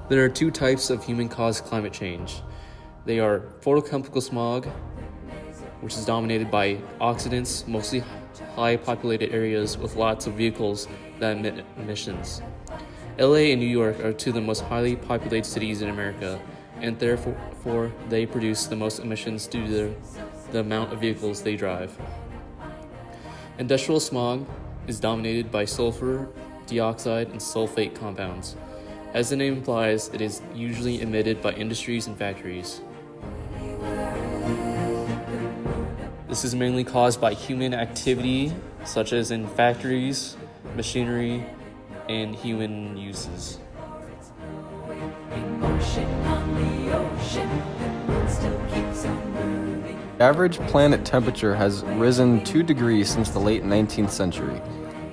There are two types of human-caused climate change. They are photochemical smog, which is dominated by oxidants, mostly high-populated areas with lots of vehicles that emit emissions. LA and New York are two of the most highly populated cities in America, and therefore they produce the most emissions due to the amount of vehicles they drive. Industrial smog is dominated by sulfur dioxide and sulfate compounds. As the name implies, it is usually emitted by industries and factories. This is mainly caused by human activity, such as in factories, machinery, and human uses. The average planet temperature has risen 2 degrees since the late 19th century.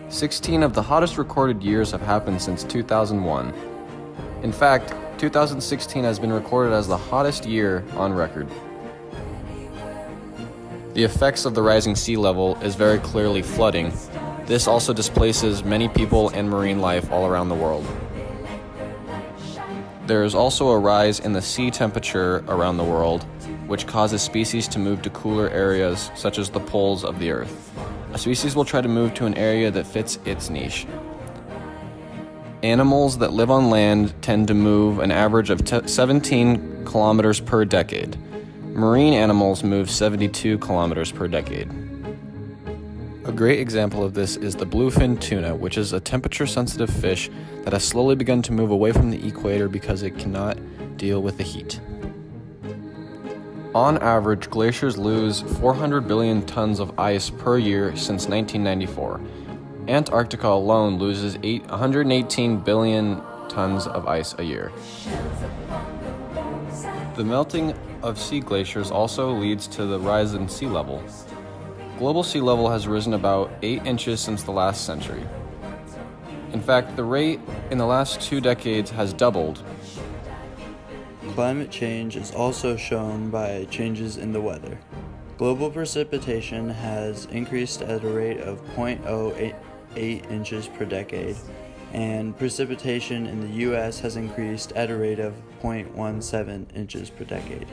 16 of the hottest recorded years have happened since 2001. In fact, 2016 has been recorded as the hottest year on record. The effects of the rising sea level is very clearly flooding. This also displaces many people and marine life all around the world. There is also a rise in the sea temperature around the world, which causes species to move to cooler areas, such as the poles of the Earth. A species will try to move to an area that fits its niche. Animals that live on land tend to move an average of 17 kilometers per decade. Marine animals move 72 kilometers per decade. A great example of this is the bluefin tuna, which is a temperature-sensitive fish that has slowly begun to move away from the equator because it cannot deal with the heat. On average, glaciers lose 400 billion tons of ice per year since 1994. Antarctica alone loses 118 billion tons of ice a year. The melting of sea glaciers also leads to the rise in sea level. Global sea level has risen about 8 inches since the last century. In fact, the rate in the last 2 decades has doubled. Climate change is also shown by changes in the weather. Global precipitation has increased at a rate of 0.08 inches per decade, and precipitation in the U.S. has increased at a rate of 0.17 inches per decade.